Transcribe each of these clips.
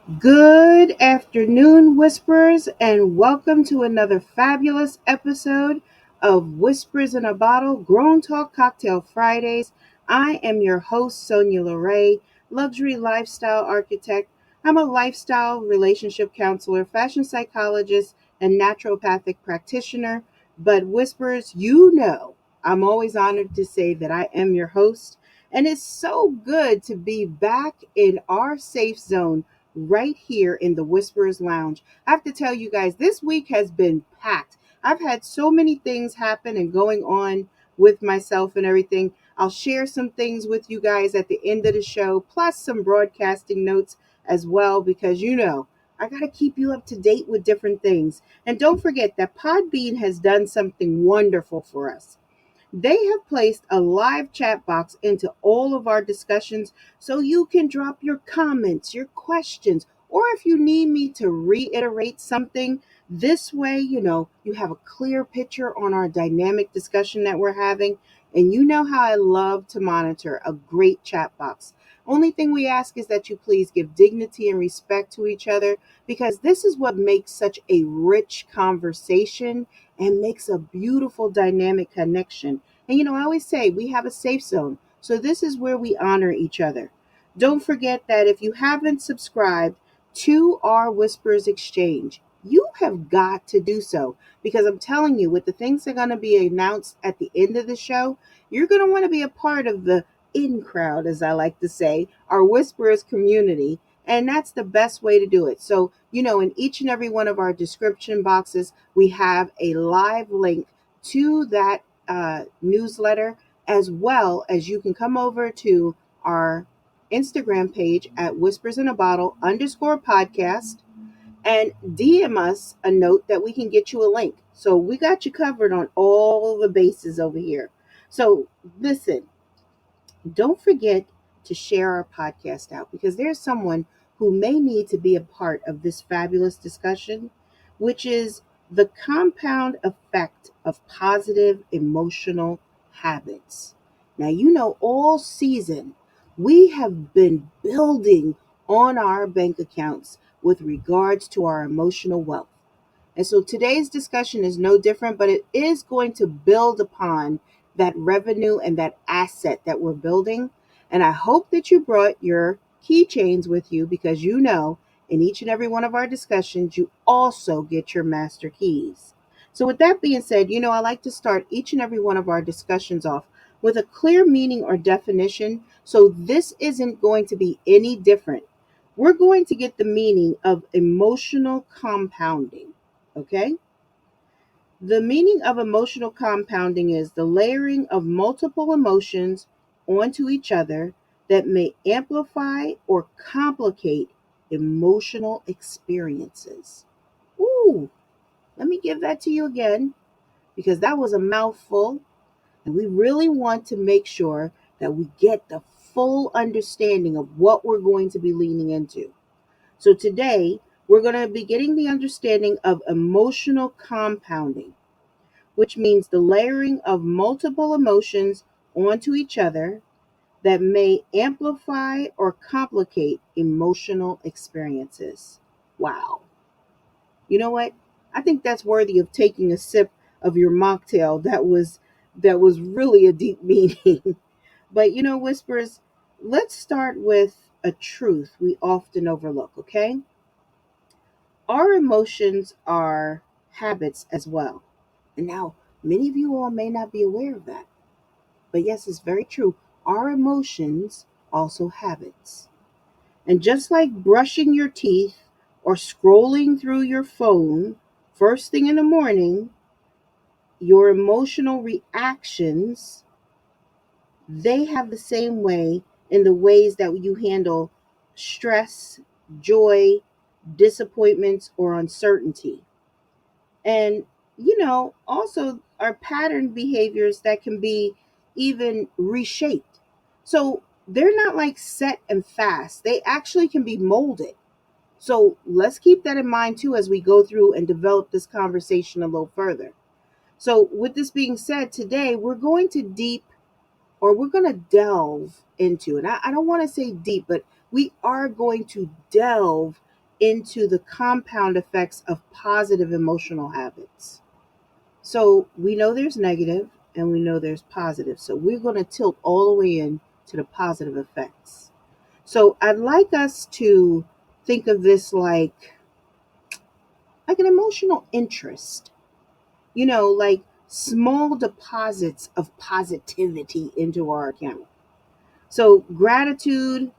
Good afternoon, Whisperers, and welcome to another fabulous episode of Whispers in a Bottle Grown Talk Cocktail Fridays. I am your host, Sonya, luxury lifestyle architect. I'm a lifestyle relationship counselor, fashion psychologist, and naturopathic practitioner. But, Whisperers, I'm always honored to say that I am your host, and it's so good to be back in our safe zone right here in the Whisperers Lounge. I have to tell you guys, this week has been packed. I've had so many things happen and going on with myself and everything. I'll share some things with you guys at the end of the show, plus some broadcasting notes as well, because I got to keep you up to date with different things. And don't forget that Podbean has done something wonderful for us. They have placed a live chat box into all of our discussions so you can drop your comments, your questions, or if you need me to reiterate something, this way, you have a clear picture on our dynamic discussion that we're having. And you know how I love to monitor a great chat box. Only thing we ask is that you please give dignity and respect to each other because this is what makes such a rich conversation and makes a beautiful dynamic connection. And I always say we have a safe zone. So this is where we honor each other. Don't forget that if you haven't subscribed to our Whispers Exchange, you have got to do so because I'm telling you, with the things that are going to be announced at the end of the show, you're going to want to be a part of the in crowd, as I like to say, our Whisperers community. And that's the best way to do it. So, in each and every one of our description boxes, we have a live link to that newsletter, as well as you can come over to our Instagram page at Whispers in a Bottle underscore podcast and DM us a note that we can get you a link. So we got you covered on all the bases over here. So listen, don't forget to share our podcast out because there's someone who may need to be a part of this fabulous discussion, which is the compound effect of positive emotional habits. Now, all season we have been building on our bank accounts with regards to our emotional wealth. And so today's discussion is no different, but it is going to build upon that revenue and that asset that we're building. And I hope that you brought your keychains with you because in each and every one of our discussions, you also get your master keys. So, with that being said, I like to start each and every one of our discussions off with a clear meaning or definition. So, this isn't going to be any different. We're going to get the meaning of emotional compounding. Okay? The meaning of emotional compounding is the layering of multiple emotions onto each other that may amplify or complicate emotional experiences. Ooh, let me give that to you again because that was a mouthful, and we really want to make sure that we get the full understanding of what we're going to be leaning into. So today, we're going to be getting the understanding of emotional compounding, which means the layering of multiple emotions onto each other that may amplify or complicate emotional experiences. Wow. You know what? I think that's worthy of taking a sip of your mocktail. That was really a deep meaning. But whispers, let's start with a truth we often overlook, okay? Our emotions are habits as well. And now, many of you all may not be aware of that. But yes, it's very true. Our emotions also habits. And just like brushing your teeth or scrolling through your phone first thing in the morning, your emotional reactions, they have the same way in the ways that you handle stress, joy, disappointments, or uncertainty. And also are pattern behaviors that can be even reshaped. So they're not like set and fast, they actually can be molded. So let's keep that in mind too as we go through and develop this conversation a little further. So with this being said, today we're going to delve into, and I don't want to say deep, but we are going to delve into the compound effects of positive emotional habits. So we know there's negative and we know there's positive. So we're going to tilt all the way in to the positive effects. So I'd like us to think of this like an emotional interest, like small deposits of positivity into our account. So gratitude,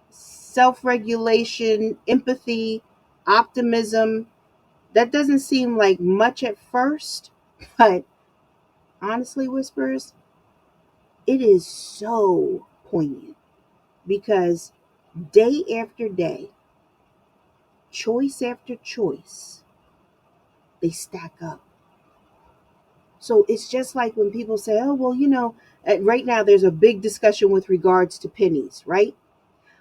self-regulation, empathy, optimism, that doesn't seem like much at first, but honestly, Whispers, it is so poignant because day after day, choice after choice, they stack up. So it's just like when people say, oh, well, right now there's a big discussion with regards to pennies, right?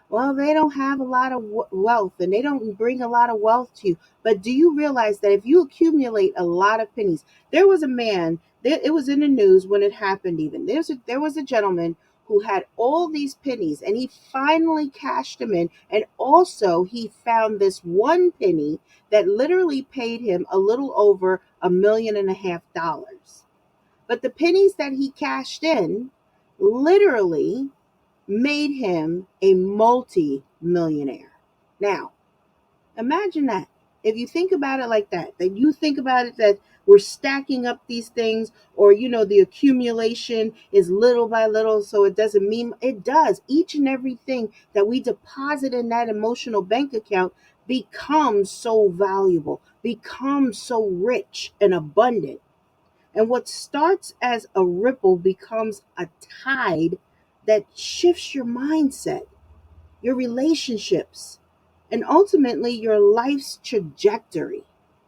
Well, they don't have a lot of wealth and they don't bring a lot of wealth to you. But do you realize that if you accumulate a lot of pennies, there was a man, it was in the news when it happened even. There was a gentleman who had all these pennies and he finally cashed them in. And also he found this one penny that literally paid him a little over $1.5 million. But the pennies that he cashed in literally made him a multi-millionaire. Now, imagine that. If you think about it like that you think about it that we're stacking up these things, or the accumulation is little by little, so it doesn't mean it does. Each and everything that we deposit in that emotional bank account becomes so valuable, becomes so rich and abundant. And what starts as a ripple becomes a tide that shifts your mindset, your relationships, and ultimately your life's trajectory.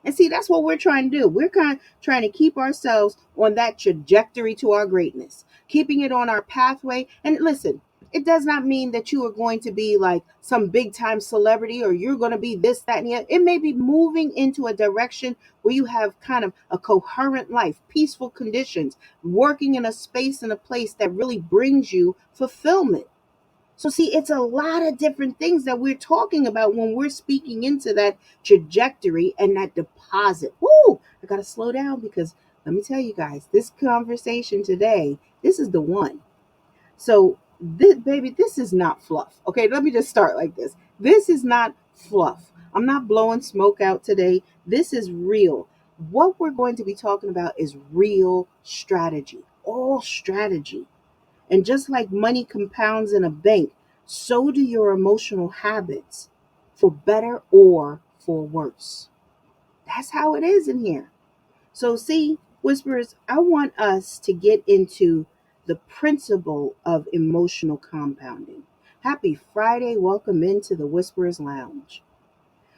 And see, that's what we're trying to do. We're kind of trying to keep ourselves on that trajectory to our greatness, keeping it on our pathway. And listen, it does not mean that you are going to be like some big time celebrity or you're going to be this, that, and the other. It may be moving into a direction where you have kind of a coherent life, peaceful conditions, working in a space and a place that really brings you fulfillment. So, see, it's a lot of different things that we're talking about when we're speaking into that trajectory and that deposit. Woo! I got to slow down because let me tell you guys, this conversation today, this is the one. So, this, baby, this is not fluff. Okay, let me just start like this. This is not fluff. I'm not blowing smoke out today. This is real. What we're going to be talking about is real strategy, all strategy. And just like money compounds in a bank, so do your emotional habits, for better or for worse. That's how it is in here. So, see, Whisperers, I want us to get into the principle of emotional compounding. Happy Friday. Welcome into the Whisperers Lounge.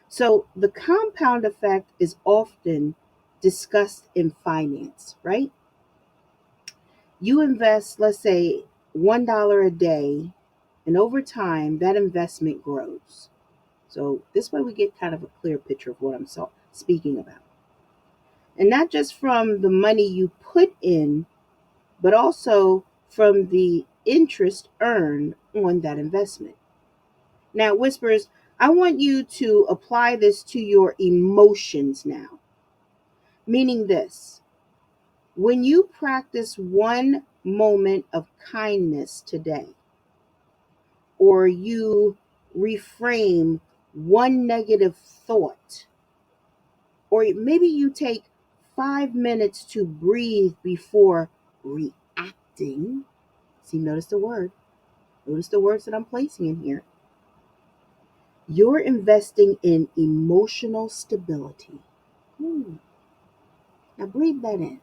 So, the compound effect is often discussed in finance, right? You invest, let's say, $1 a day, and over time, that investment grows. So this way we get kind of a clear picture of what I'm speaking about. And not just from the money you put in, but also from the interest earned on that investment. Now, Whispers, I want you to apply this to your emotions now. Meaning this, when you practice one moment of kindness today, or you reframe one negative thought, or maybe you take 5 minutes to breathe before reacting. See, notice the word. Notice the words that I'm placing in here. You're investing in emotional stability. Hmm. Now breathe that in.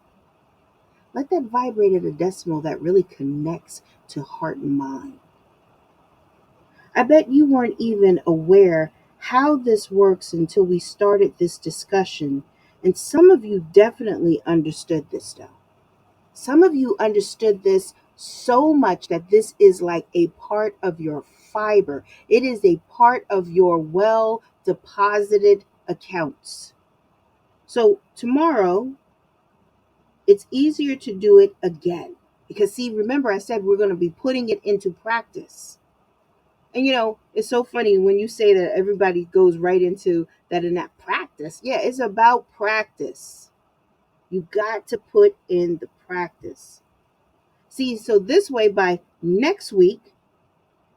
Let that vibrate at a decimal that really connects to heart and mind. I bet you weren't even aware how this works until we started this discussion, and some of you definitely understood this stuff. Some of you understood this so much that this is like a part of your fiber. It is a part of your well deposited accounts. So tomorrow, it's easier to do it again. Because, see, remember I said we're going to be putting it into practice. And it's so funny when you say that everybody goes right into that in that practice. Yeah, it's about practice. You got to put in the practice. See, so this way by next week,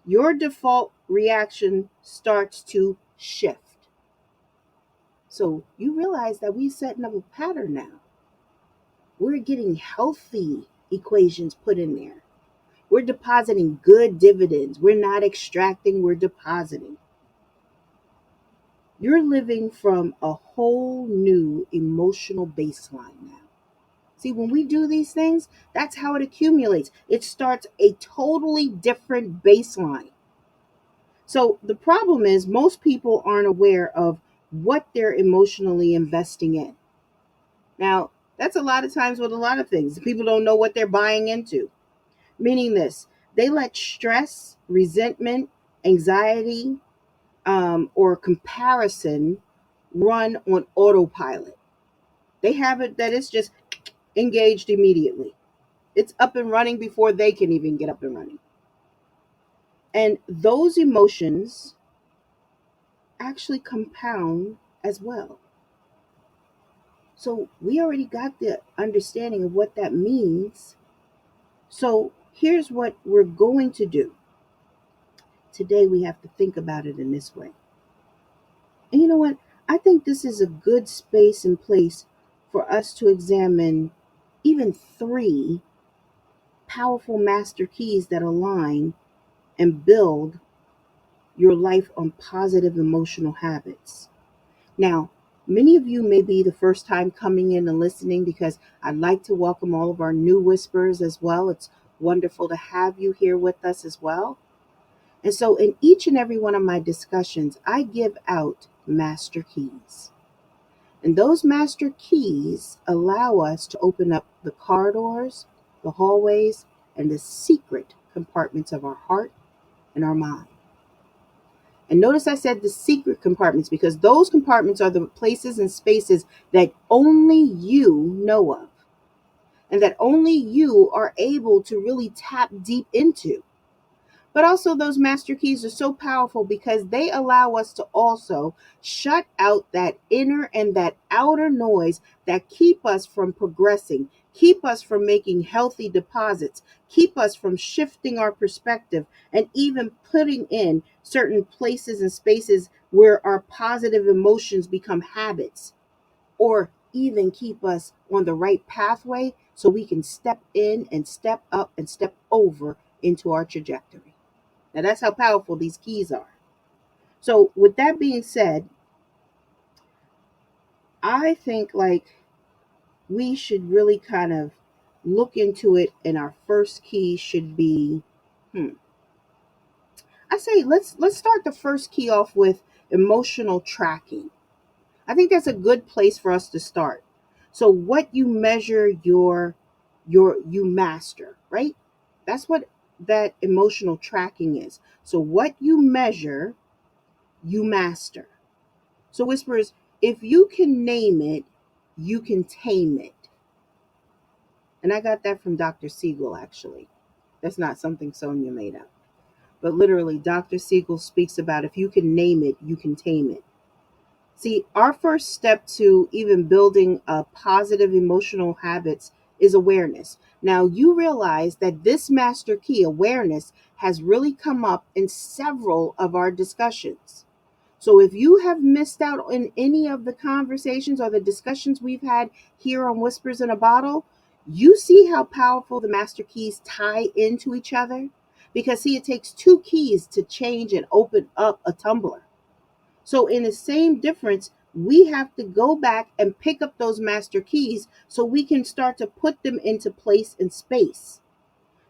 your default reaction starts to shift. So you realize that we're setting up a pattern now. We're getting healthy equations put in there. We're depositing good dividends. We're not extracting, we're depositing. You're living from a whole new emotional baseline now. See, when we do these things, that's how it accumulates. It starts a totally different baseline. So the problem is most people aren't aware of what they're emotionally investing in. Now, that's a lot of times with a lot of things. People don't know what they're buying into. Meaning this, they let stress, resentment, anxiety, or comparison run on autopilot. They have it that it's just engaged immediately. It's up and running before they can even get up and running. And those emotions actually compound as well. So we already got the understanding of what that means. So here's what we're going to do. Today we have to think about it in this way. And you know what? I think this is a good space and place for us to examine even three powerful master keys that align and build your life on positive emotional habits. Now, many of you may be the first time coming in and listening because I'd like to welcome all of our new whisperers as well. It's wonderful to have you here with us as well. And so, in each and every one of my discussions, I give out master keys. And those master keys allow us to open up the corridors, the hallways, and the secret compartments of our heart and our mind. And notice I said the secret compartments because those compartments are the places and spaces that only you know of and that only you are able to really tap deep into. But also, those master keys are so powerful because they allow us to also shut out that inner and that outer noise that keep us from progressing, keep us from making healthy deposits, keep us from shifting our perspective, and even putting in certain places and spaces where our positive emotions become habits, or even keep us on the right pathway so we can step in and step up and step over into our trajectory. Now that's how powerful these keys are. So with that being said, I think we should really kind of look into it, and our first key should be I say let's start the first key off with emotional tracking. I think that's a good place for us to start. So what you measure you master, right? That's what that emotional tracking is. So what you measure, you master. So, Whisperers, if you can name it, you can tame it. And I got that from Dr. Siegel, actually. That's not something Sonya made up. But literally, Dr. Siegel speaks about if you can name it, you can tame it. See, our first step to even building a positive emotional habits is awareness. Now, you realize that this master key, awareness, has really come up in several of our discussions. So if you have missed out on any of the conversations or the discussions we've had here on Whispers in a Bottle, you see how powerful the master keys tie into each other? Because see, it takes two keys to change and open up a tumbler. So in the same difference, we have to go back and pick up those master keys so we can start to put them into place and space.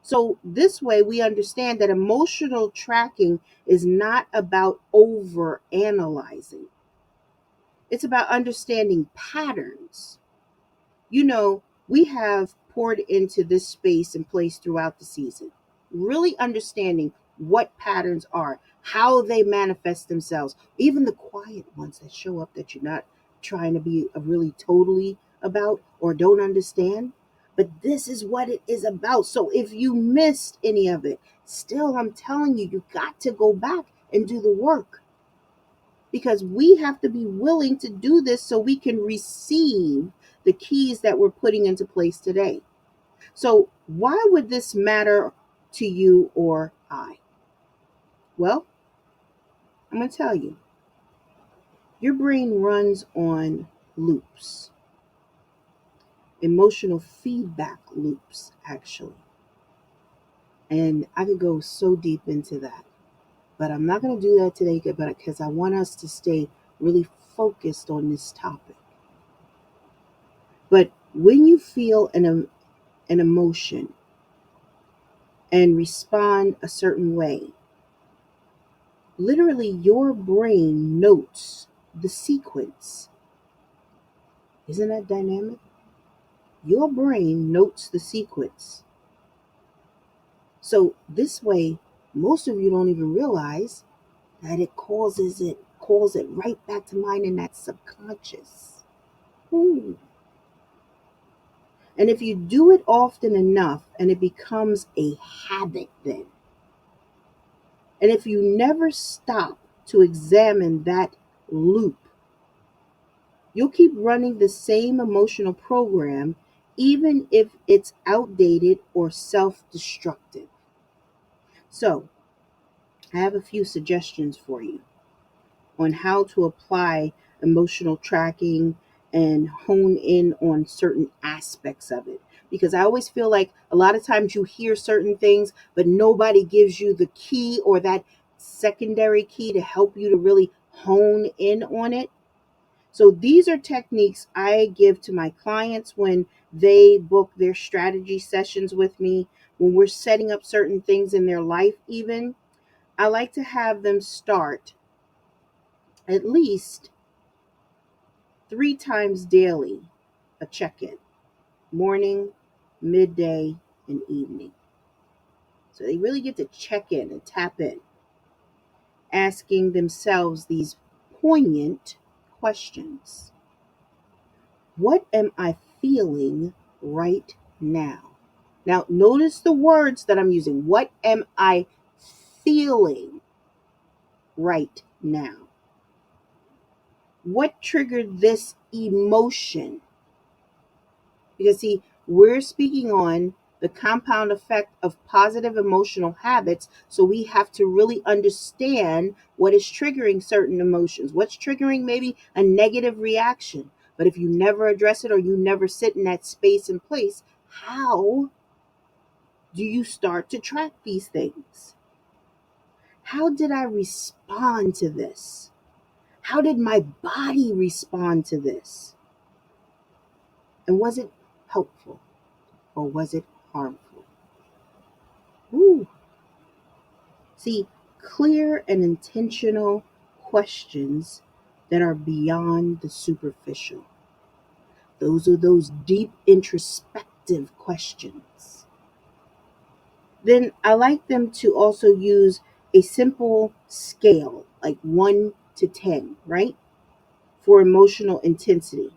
So this way we understand that emotional tracking is not about over analyzing. It's about understanding patterns. We have poured into this space and place throughout the season, really understanding what patterns are, how they manifest themselves, even the quiet ones that show up that you're not trying to be really totally about or don't understand. But this is what it is about. So if you missed any of it, still, I'm telling you, you got to go back and do the work, because we have to be willing to do this so we can receive the keys that we're putting into place today. So, why would this matter to you or I? Well, I'm going to tell you. Your brain runs on loops, emotional feedback loops, actually. And I could go so deep into that. But I'm not going to do that today because I want us to stay really focused on this topic. But when you feel an emotion and respond a certain way, literally your brain notes the sequence. Isn't that dynamic? Your brain notes the sequence. So this way, most of you don't even realize that it calls it right back to mind in that subconscious. Ooh. And if you do it often enough and it becomes a habit then, and if you never stop to examine that loop, you'll keep running the same emotional program even if it's outdated or self-destructive. So, I have a few suggestions for you on how to apply emotional tracking and hone in on certain aspects of it. Because I always feel like a lot of times you hear certain things, but nobody gives you the key or that secondary key to help you to really hone in on it. So these are techniques I give to my clients when they book their strategy sessions with me, when we're setting up certain things in their life, even. I like to have them start at least 3 times daily a check in: morning, midday, and evening. So they really get to check in and tap in, asking themselves these poignant questions. What am I feeling right now? Now, notice the words that I'm using. What am I feeling right now? What triggered this emotion? Because, see, we're speaking on the compound effect of positive emotional habits. So we have to really understand what is triggering certain emotions, what's triggering maybe a negative reaction. But if you never address it or you never sit in that space and place, how do you start to track these things? How did I respond to this? How did my body respond to this? And was it helpful or was it harmful? Ooh. See, clear and intentional questions that are beyond the superficial. Those are those deep introspective questions. Then I like them to also use a simple scale, like 1 to 10, right? For emotional intensity,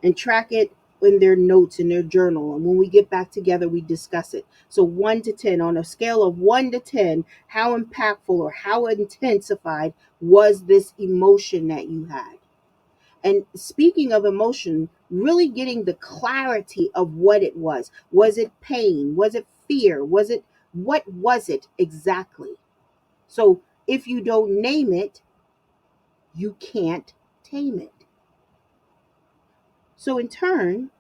and track it in their notes in their journal. And when we get back together, we discuss it. So 1 to 10, on a scale of 1 to 10, how impactful or how intensified was this emotion that you had? And speaking of emotion, really getting the clarity of what it was. Was it pain? Was it fear? What was it exactly? So if you don't name it, you can't tame it. So in turn,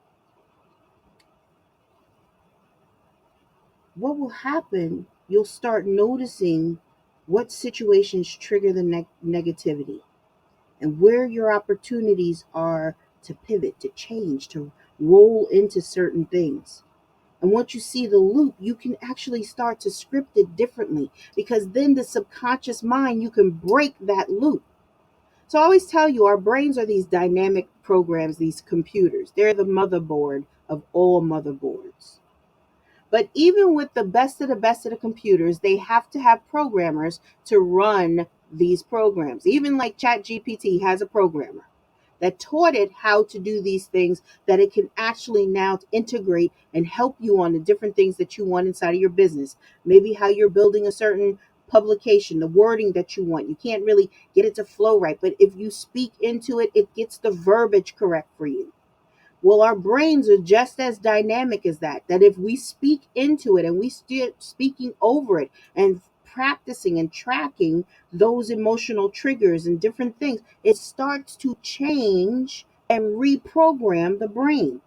what will happen? You'll start noticing what situations trigger the negativity and where your opportunities are to pivot, to change, to roll into certain things. And once you see the loop, you can actually start to script it differently, because then the subconscious mind, you can break that loop. So I always tell you, our brains are these dynamic programs, these computers. They're the motherboard of all motherboards. But even with the best of the computers, they have to have programmers to run these programs. Even like ChatGPT has a programmer that taught it how to do these things, that it can actually now integrate and help you on the different things that you want inside of your business. Maybe how you're building a certain publication, the wording that you want. You can't really get it to flow right, but if you speak into it, it gets the verbiage correct for you. Well, our brains are just as dynamic as that. That if we speak into it and we start speaking over it and practicing and tracking those emotional triggers and different things, it starts to change and reprogram the brain.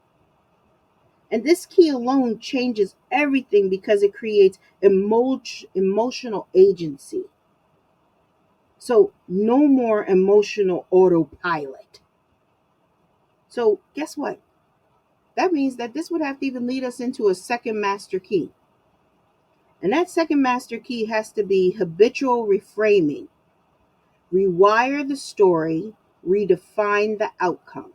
And this key alone changes everything because it creates emotional agency. So, no more emotional autopilot. So, guess what? That means that this would have to even lead us into a second master key. And that second master key has to be habitual reframing. Rewire the story, redefine the outcome.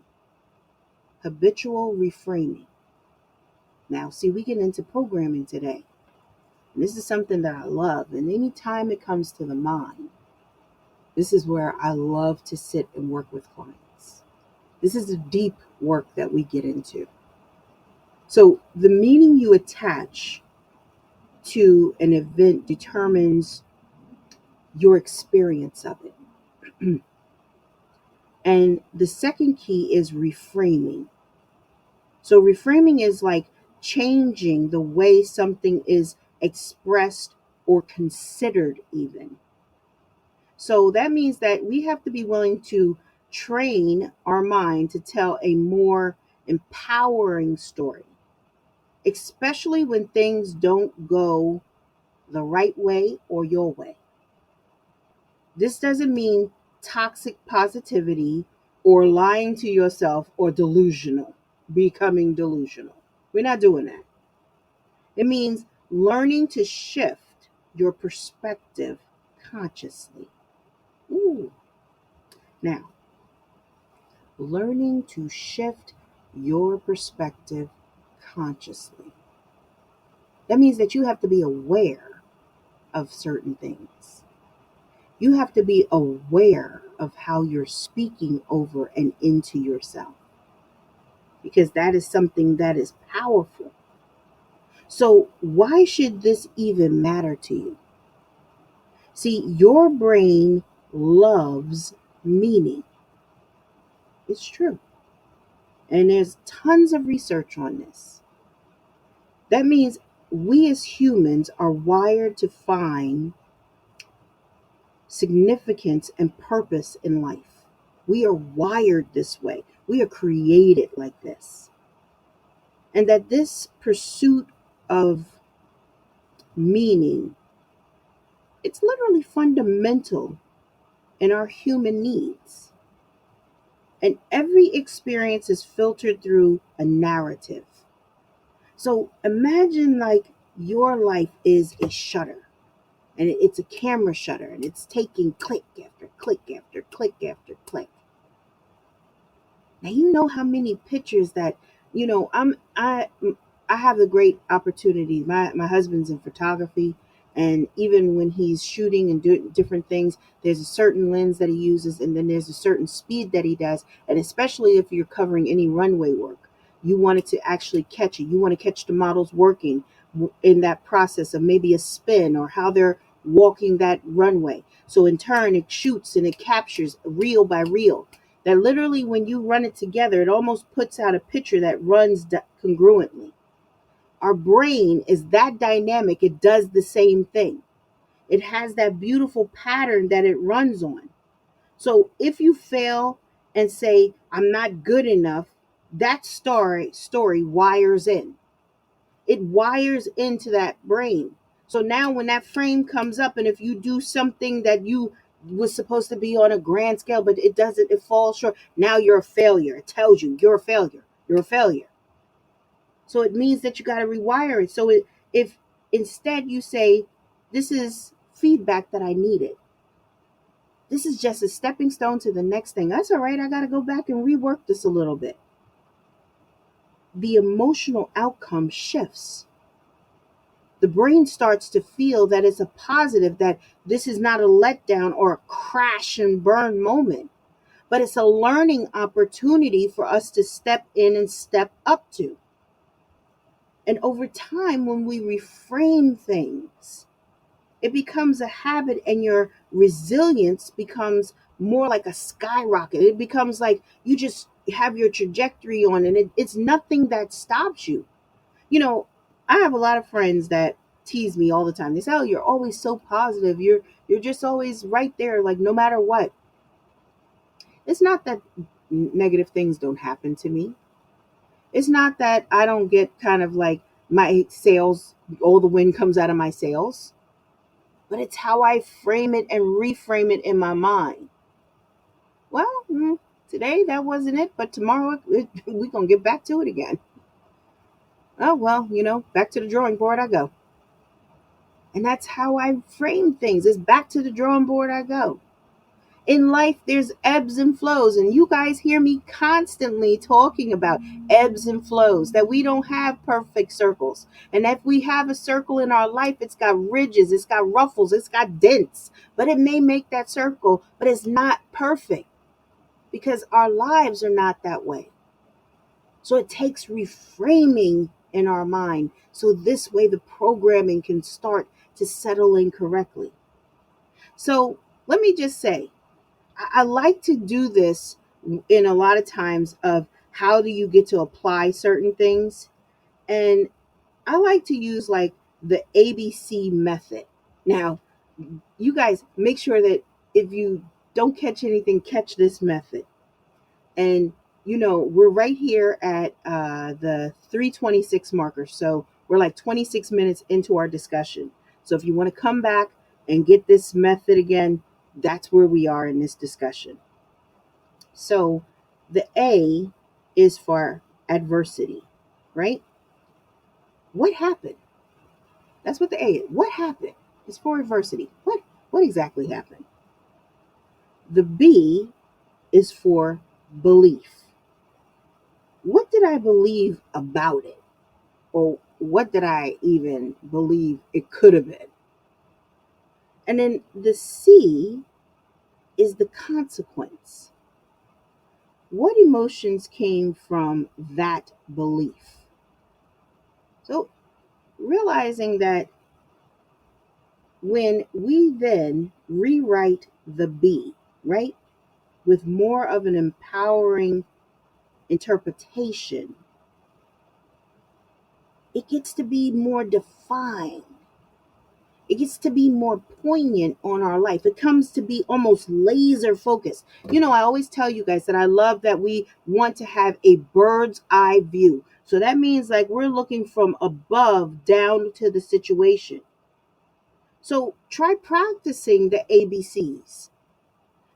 Habitual reframing. Now, see, we get into programming today. And this is something that I love. And anytime it comes to the mind, this is where I love to sit and work with clients. This is the deep work that we get into. So, the meaning you attach to an event determines your experience of it. And the second key is reframing. So, reframing is like changing the way something is expressed or considered, even. So, that means that we have to be willing to train our mind to tell a more empowering story, especially when things don't go the right way or your way. This doesn't mean toxic positivity or lying to yourself or delusional, becoming delusional. We're not doing that. It means learning to shift your perspective consciously. Ooh. Now, learning to shift your perspective consciously. That means that you have to be aware of certain things. You have to be aware of how you're speaking over and into yourself, because that is something that is powerful. So, why should this even matter to you? See, your brain loves meaning. It's true. And there's tons of research on this. That means we as humans are wired to find significance and purpose in life. We are wired this way. We are created like this. And that this pursuit of meaning, it's literally fundamental in our human needs. And every experience is filtered through a narrative. So imagine like your life is a shutter, and it's a camera shutter, and it's taking click after click after click after click. Now you know how many pictures that I have a great opportunity. My husband's in photography, and even when he's shooting and doing different things, there's a certain lens that he uses, and then there's a certain speed that he does. And especially if you're covering any runway work, you want it to actually catch it. You want to catch the models working in that process of maybe a spin or how they're walking that runway. So in turn, it shoots and it captures reel by reel. That literally, when you run it together, it almost puts out a picture that runs congruently. Our brain is that dynamic. It does the same thing. It has that beautiful pattern that it runs on. So if you fail and say, I'm not good enough, that story wires in. It wires into that brain. So now when that frame comes up, and if you do something that you was supposed to be on a grand scale, but it doesn't, it falls short, now you're a failure. It tells you you're a failure. You're a failure. So it means that you got to rewire it. So if instead you say, this is feedback that I needed, this is just a stepping stone to the next thing. That's all right. I got to go back and rework this a little bit. The emotional outcome shifts. The brain starts to feel that it's a positive, that this is not a letdown or a crash and burn moment, but it's a learning opportunity for us to step in and step up to. And over time, when we reframe things, it becomes a habit, and your resilience becomes more like a skyrocket. It becomes like you just have your trajectory on, and it's nothing that stops you. You know, I have a lot of friends that tease me all the time. They say, "Oh, you're always so positive. You're just always right there, like no matter what." It's not that negative things don't happen to me. It's not that I don't get kind of like my sales, all the wind comes out of my sails, but it's how I frame it and reframe it in my mind. Well, today that wasn't it, but tomorrow we're going to get back to it again. Oh, well, back to the drawing board I go. And that's how I frame things. It's back to the drawing board I go. In life, there's ebbs and flows, and you guys hear me constantly talking about ebbs and flows, that we don't have perfect circles. And if we have a circle in our life, it's got ridges, it's got ruffles, it's got dents, but it may make that circle, but it's not perfect because our lives are not that way. So it takes reframing in our mind, so this way the programming can start to settle in correctly. So let me just say, I like to do this in a lot of times of how do you get to apply certain things. And I like to use like the ABC method. Now, you guys make sure that if you don't catch anything, catch this method. And, we're right here at the 326 marker. So we're like 26 minutes into our discussion. So if you want to come back and get this method again, that's where we are in this discussion. So the A is for adversity, right? What happened? That's what the A is. What happened? It's for adversity. What exactly happened? The B is for belief. What did I believe about it? Or what did I even believe it could have been? And then the C is the consequence. What emotions came from that belief? So realizing that when we then rewrite the B, right, with more of an empowering interpretation, it gets to be more defined. It gets to be more poignant on our life. It comes to be almost laser focused. I always tell you guys that I love that we want to have a bird's eye view. So that means like we're looking from above down to the situation. So try practicing the ABCs.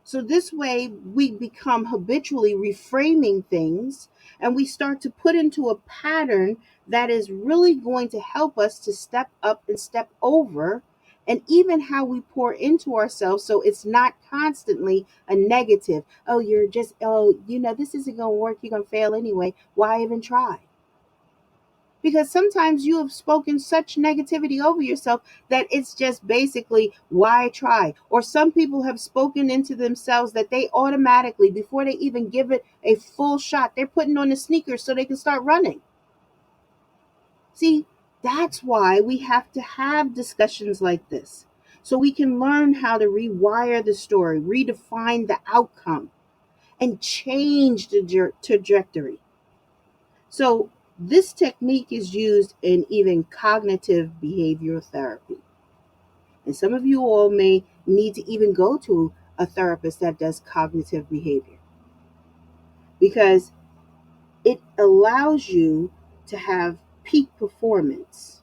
So this way we become habitually reframing things, and we start to put into a pattern that is really going to help us to step up and step over, and even how we pour into ourselves, so it's not constantly a negative. Oh, this isn't going to work. You're going to fail anyway. Why even try? Because sometimes you have spoken such negativity over yourself that it's just basically, why try? Or some people have spoken into themselves that they automatically, before they even give it a full shot, they're putting on the sneakers so they can start running. See, that's why we have to have discussions like this, so we can learn how to rewire the story, redefine the outcome, and change the trajectory. So this technique is used in even cognitive behavioral therapy. And some of you all may need to even go to a therapist that does cognitive behavior, because it allows you to have peak performance.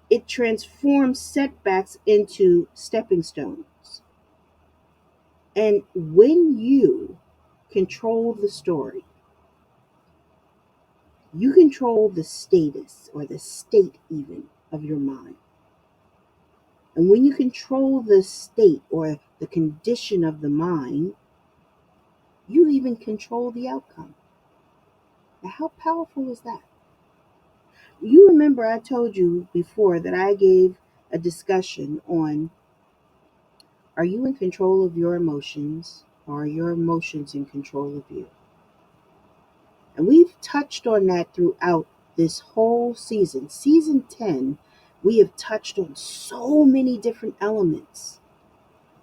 It transforms setbacks into stepping stones. And when you control the story, you control the status, or the state even, of your mind. And when you control the state or the condition of the mind, you even control the outcome. Now, how powerful is that? You remember I told you before that I gave a discussion on Are you in control of your emotions, or are your emotions in control of you? And we've touched on that throughout this whole season. Season 10, we have touched on so many different elements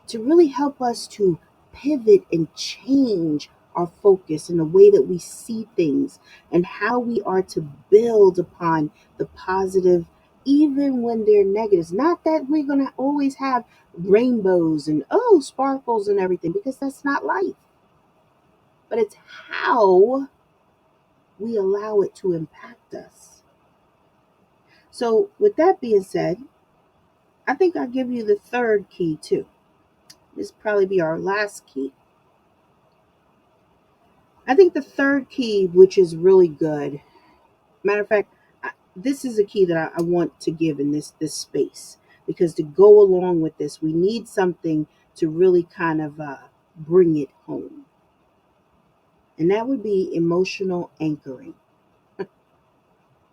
to really help us to pivot and change our focus in the way that we see things and how we are to build upon the positive even when they're negatives. Not that we're going to always have rainbows and sparkles and everything, because that's not life. But it's how we allow it to impact us. So, with that being said, I think I'll give you the third key too. This will probably be our last key. I think the third key, which is really good, matter of fact, this is a key that I want to give in this space, because to go along with this, we need something to really kind of bring it home. And that would be emotional anchoring.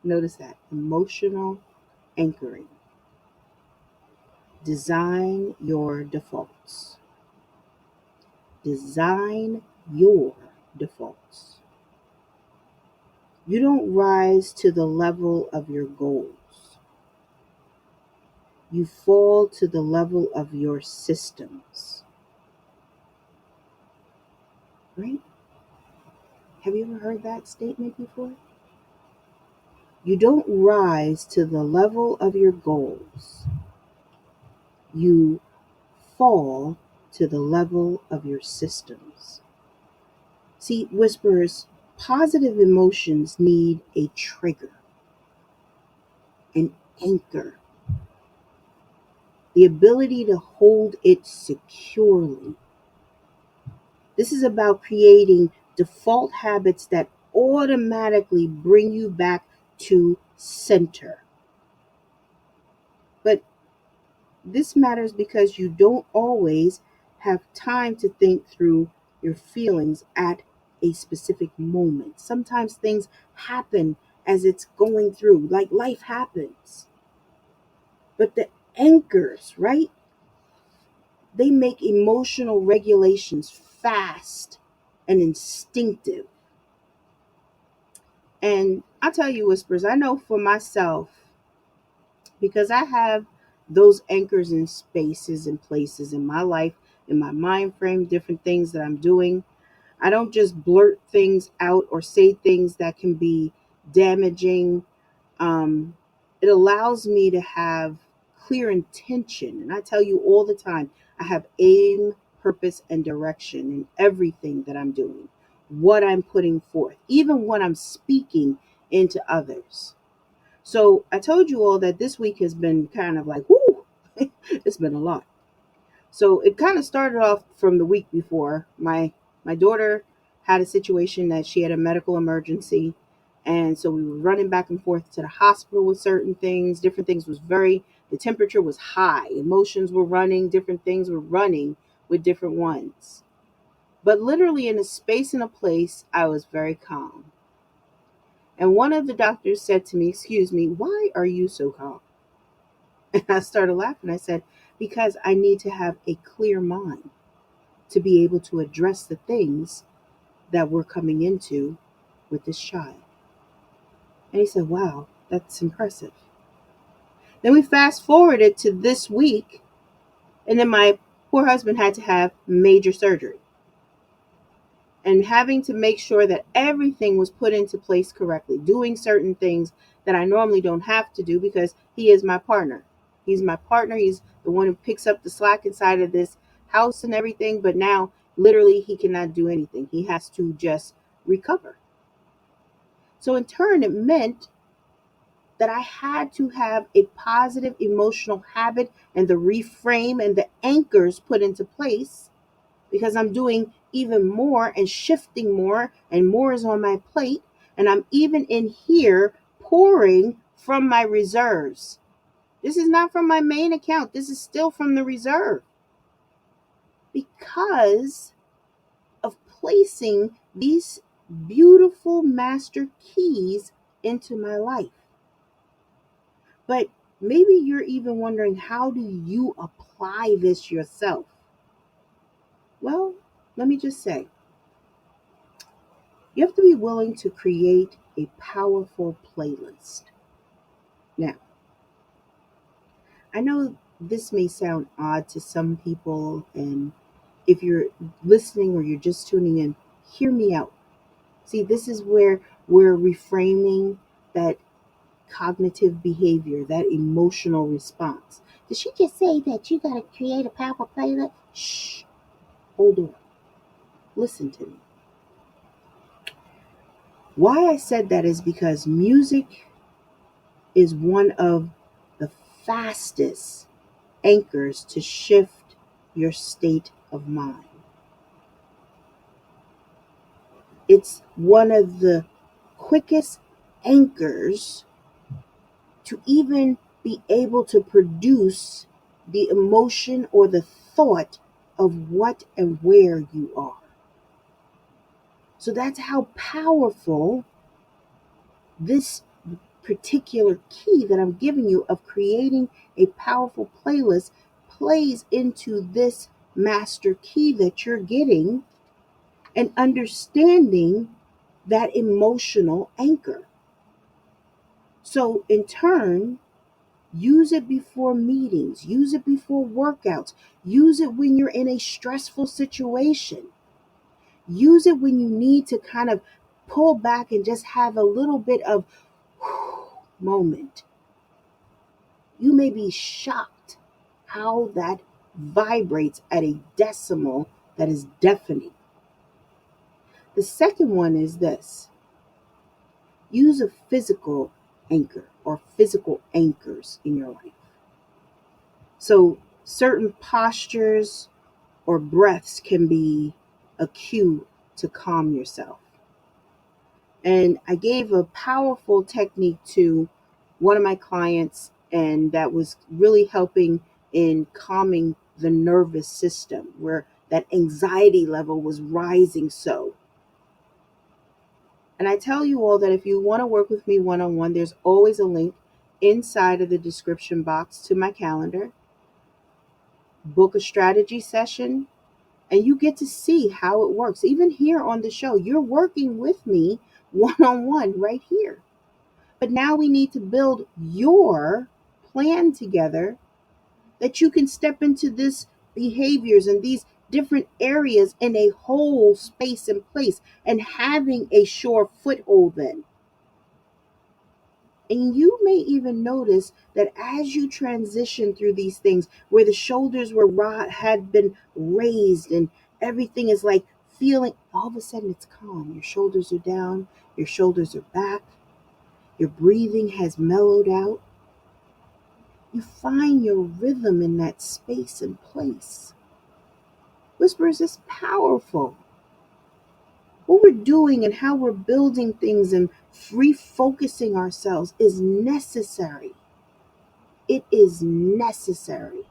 Notice that, emotional anchoring. Design your defaults. Design your defaults. You don't rise to the level of your goals. You fall to the level of your systems. Right? Have you ever heard that statement before? You don't rise to the level of your goals. You fall to the level of your systems. See, whisperers, positive emotions need a trigger, an anchor, the ability to hold it securely. This is about creating default habits that automatically bring you back to center. But this matters because you don't always have time to think through your feelings at a specific moment. Sometimes things happen as it's going through, like life happens. But the anchors, right? They make emotional regulations fast and instinctive. And I tell you, whispers, I know for myself, because I have those anchors in spaces and places in my life, in my mind frame, different things that I'm doing. I don't just blurt things out or say things that can be damaging. It allows me to have clear intention. And I tell you all the time, I have aim, purpose, and direction in everything that I'm doing, what I'm putting forth, even when I'm speaking into others. So I told you all that this week has been kind of like, whoo, it's been a lot. So it kind of started off from the week before. My daughter had a situation that she had a medical emergency, and so we were running back and forth to the hospital with certain things. Different things was the temperature was high, emotions were running, different things were running with different ones. But literally in a space and a place, I was very calm. And one of the doctors said to me, "Excuse me, why are you so calm?" And I started laughing. I said, "Because I need to have a clear mind to be able to address the things that we're coming into with this child." And he said, "Wow, that's impressive." Then we fast forwarded to this week, and then my poor husband had to have major surgery. And having to make sure that everything was put into place correctly, doing certain things that I normally don't have to do because he is my partner. He's my partner. He's the one who picks up the slack inside of this house and everything. But now, literally, he cannot do anything. He has to just recover. So, in turn, it meant that I had to have a positive emotional habit and the reframe and the anchors put into place, because I'm doing even more and shifting more, and more is on my plate. And I'm even in here pouring from my reserves. This is not from my main account. This is still from the reserve, because of placing these beautiful master keys into my life. But maybe you're even wondering, how do you apply this yourself? let me just say, you have to be willing to create a powerful playlist. Now, I know this may sound odd to some people, and if you're listening or you're just tuning in, hear me out. See, this is where we're reframing that cognitive behavior, that emotional response. Did she just say that you got to create a powerful playlist? Shh, hold on. Listen to me. Why I said that is because music is one of the fastest anchors to shift your state of mind. It's one of the quickest anchors to even be able to produce the emotion or the thought of what and where you are. So that's how powerful this particular key that I'm giving you of creating a powerful playlist plays into this master key that you're getting and understanding that emotional anchor. So, in turn, use it before meetings, use it before workouts, use it when you're in a stressful situation, use it when you need to kind of pull back and just have a little bit of moment. You may be shocked how that vibrates at a decimal that is deafening. The second one is this: use a physical anchor or physical anchors in your life. So, certain postures or breaths can be a cue to calm yourself. And I gave a powerful technique to one of my clients, and that was really helping in calming the nervous system where that anxiety level was rising so. And I tell you all that if you want to work with me one on one, there's always a link inside of the description box to my calendar. Book a strategy session, and you get to see how it works. Even here on the show, you're working with me one on one right here. But now we need to build your plan together that you can step into this behaviors and these different areas in a whole space and place and having a sure foothold then. And you may even notice that as you transition through these things where the shoulders had been raised and everything is like feeling, all of a sudden it's calm. Your shoulders are down, your shoulders are back, your breathing has mellowed out. You find your rhythm in that space and place. Whispers is powerful. What we're doing and how we're building things and refocusing ourselves is necessary. It is necessary.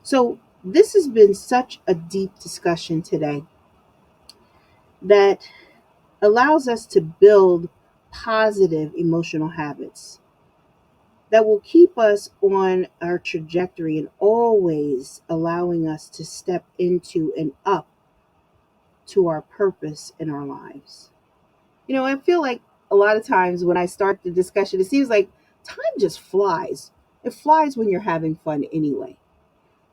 So, this has been such a deep discussion today that allows us to build positive emotional habits that will keep us on our trajectory and always allowing us to step into and up to our purpose in our lives. I feel like a lot of times when I start the discussion, it seems like time just flies. It flies when you're having fun anyway.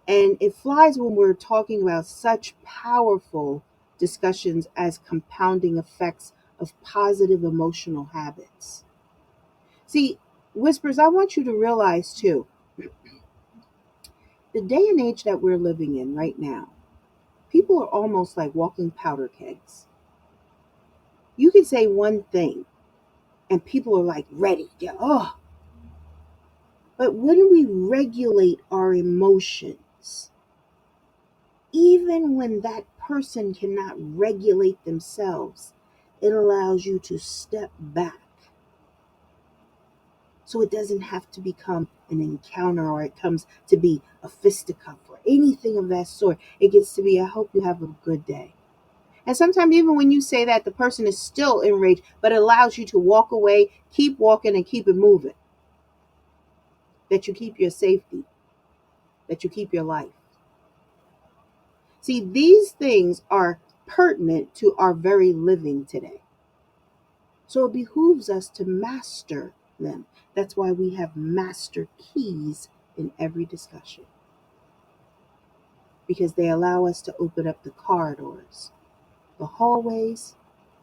And it flies when we're talking about such powerful discussions as compounding effects of positive emotional habits. See, Whispers, I want you to realize too, the day and age that we're living in right now, people are almost like walking powder kegs. You can say one thing and people are like ready. Yeah, oh. But when we regulate our emotions, even when that person cannot regulate themselves, it allows you to step back. So it doesn't have to become an encounter or it comes to be a fisticuff or anything of that sort. It gets to be, I hope you have a good day. And sometimes even when you say that, the person is still enraged, but it allows you to walk away, keep walking, and keep it moving. That you keep your safety, that you keep your life. See, these things are pertinent to our very living today. So it behooves us to master them. That's why we have master keys in every discussion, because they allow us to open up the corridors, the hallways,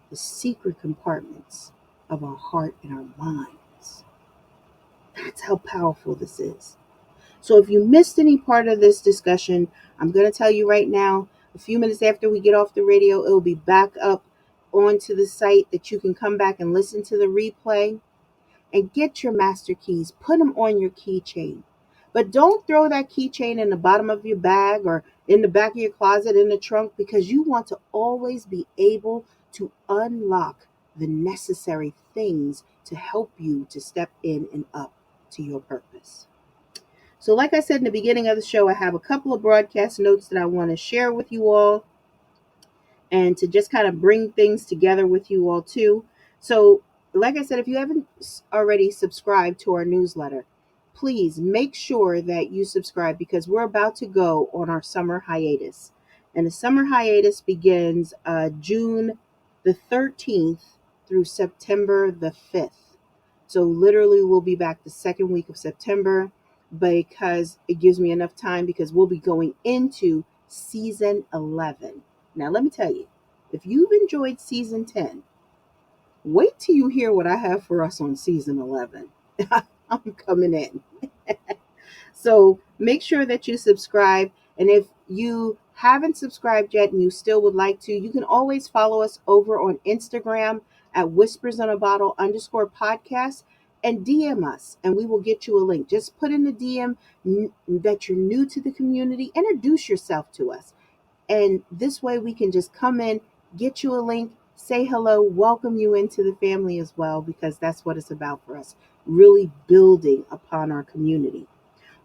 the secret compartments of our heart and our minds. That's how powerful this is. So if you missed any part of this discussion, I'm going to tell you right now, a few minutes after we get off the radio, it will be back up onto the site that you can come back and listen to the replay. And get your master keys, put them on your keychain. But don't throw that keychain in the bottom of your bag or in the back of your closet in the trunk, because you want to always be able to unlock the necessary things to help you to step in and up to your purpose. So like I said in the beginning of the show, I have a couple of broadcast notes that I want to share with you all, and to just kind of bring things together with you all too. So, like I said, if you haven't already subscribed to our newsletter, please make sure that you subscribe, because we're about to go on our summer hiatus. And the summer hiatus begins June the 13th through September the 5th. So literally we'll be back the second week of September, because it gives me enough time, because we'll be going into season 11. Now, let me tell you, if you've enjoyed season 10, wait till you hear what I have for us on season 11. I'm coming in. So make sure that you subscribe. And if you haven't subscribed yet and you still would like to, you can always follow us over on Instagram at whispers_podcast and DM us, and we will get you a link. Just put in the DM that you're new to the community, introduce yourself to us. And this way we can just come in, get you a link, say hello, welcome you into the family as well, because that's what it's about for us, really building upon our community.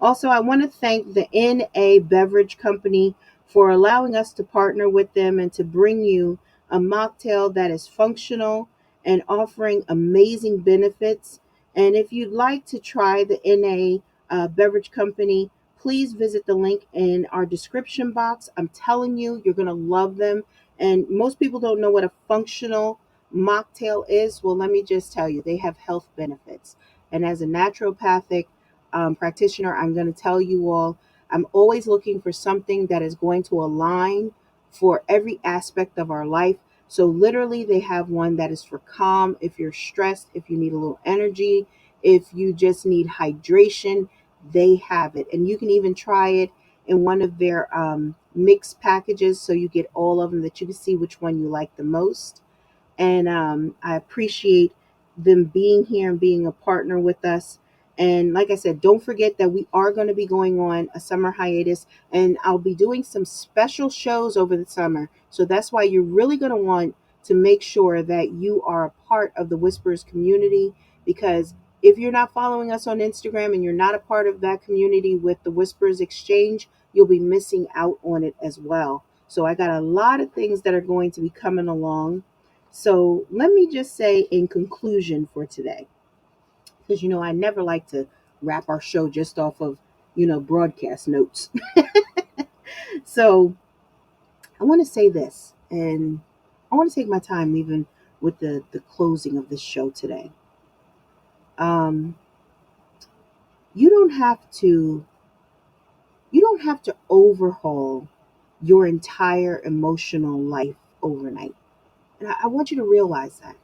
Also, I want to thank the NA Beverage Company for allowing us to partner with them and to bring you a mocktail that is functional and offering amazing benefits. And if you'd like to try the NA Beverage Company, please visit the link in our description box. I'm telling you, you're going to love them. And most people don't know what a functional mocktail is. Well, let me just tell you, they have health benefits. And as a naturopathic practitioner, I'm going to tell you all, I'm always looking for something that is going to align for every aspect of our life. So literally they have one that is for calm, if you're stressed, if you need a little energy, if you just need hydration, they have it. And you can even try it in one of their mixed packages, so you get all of them, that you can see which one you like the most. And I appreciate them being here and being a partner with us. And like I said, don't forget that we are going to be going on a summer hiatus, and I'll be doing some special shows over the summer. So that's why you're really going to want to make sure that you are a part of the Whispers community, because if you're not following us on Instagram and you're not a part of that community with the Whispers Exchange, you'll be missing out on it as well. So I got a lot of things that are going to be coming along. So let me just say in conclusion for today, because I never like to wrap our show just off of broadcast notes. So I want to say this, and I want to take my time even with the closing of this show today. Um, you don't have to overhaul your entire emotional life overnight, and I want you to realize that.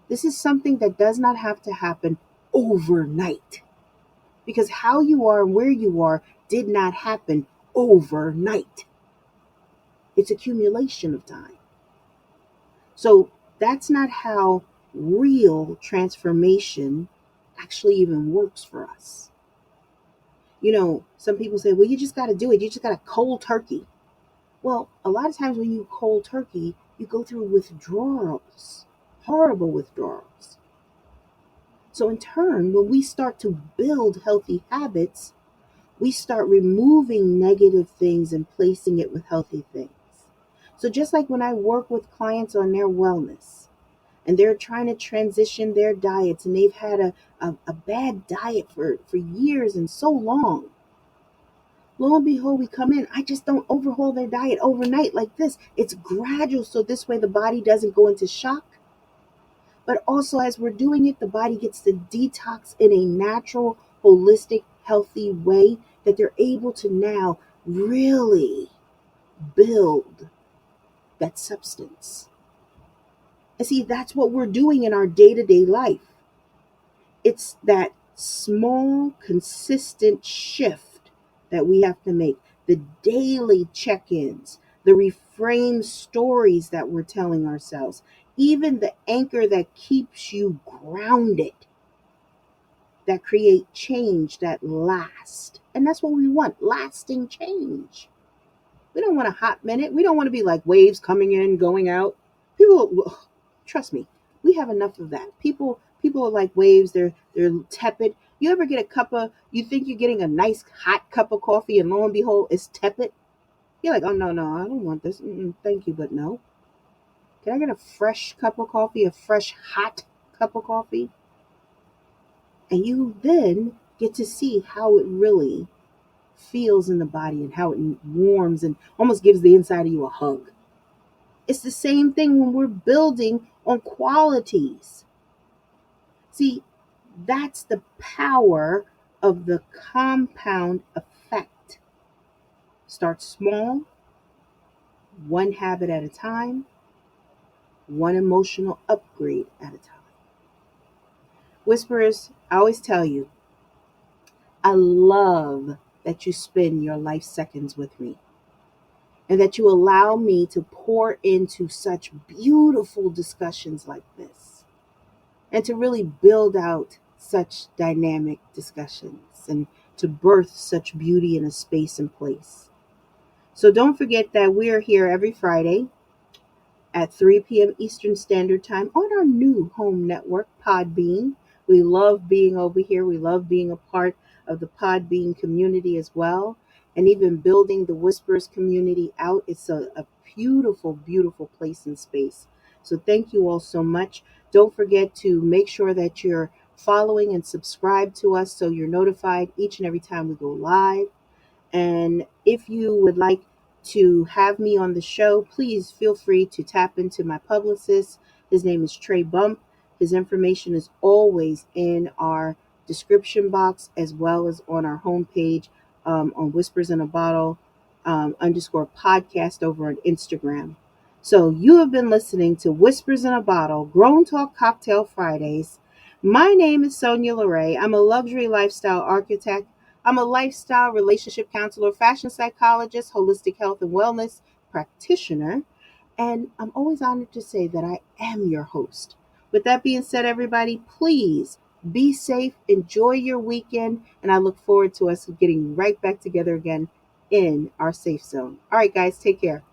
This is something that does not have to happen overnight, because how you are and where you are did not happen overnight. It's accumulation of time. So that's not how real transformation actually even works for us. Some people say, well, you just got to do it. You just got to cold turkey. Well, a lot of times when you cold turkey, you go through withdrawals, horrible withdrawals. So in turn, when we start to build healthy habits, we start removing negative things and placing it with healthy things. So just like when I work with clients on their wellness and they're trying to transition their diets, and they've had a bad diet for years and so long, Lo and behold, we come in. I just don't overhaul their diet overnight like this. It's gradual, so this way the body doesn't go into shock. But also, as we're doing it, the body gets to detox in a natural, holistic, healthy way that they're able to now really build that substance. And see, that's what we're doing in our day to day life. It's that small, consistent shift that we have to make. The daily check ins, the reframe stories that we're telling ourselves, even the anchor that keeps you grounded, that create change that lasts. And that's what we want, lasting change. We don't want a hot minute. We don't want to be like waves coming in, going out. People, trust me, we have enough of that. People are like waves. They're tepid. You ever get a cup of? You think you're getting a nice hot cup of coffee, and lo and behold, it's tepid. You're like, oh no, no, I don't want this. Thank you, but no. Can I get a fresh cup of coffee? A fresh hot cup of coffee? And you then get to see how it really feels in the body and how it warms and almost gives the inside of you a hug. It's the same thing when we're building on qualities. See, that's the power of the compound effect. Start small, one habit at a time, one emotional upgrade at a time. Whisperers, I always tell you, I love that you spend your life seconds with me and that you allow me to pour into such beautiful discussions like this, and to really build out such dynamic discussions and to birth such beauty in a space and place. So don't forget that we're here every Friday at 3 p.m. Eastern Standard Time on our new home network, Podbean. We love being over here. We love being a part of the Podbean community as well, and even building the Whispers community out. It's a beautiful, beautiful place and space. So thank you all so much. Don't forget to make sure that you're following and subscribe to us so you're notified each and every time we go live. And if you would like to have me on the show, please feel free to tap into my publicist. His name is Trey Bump. His information is always in our description box as well as on our homepage, on Whispers in a Bottle underscore podcast over on Instagram. So you have been listening to Whispers in a Bottle, Grown Talk Cocktail Fridays. My name is Sonya LeRae. I'm a luxury lifestyle architect. I'm a lifestyle relationship counselor, fashion psychologist, holistic health and wellness practitioner, and I'm always honored to say that I am your host. With that being said, everybody, please be safe, enjoy your weekend, and I look forward to us getting right back together again in our safe zone. All right, guys, take care.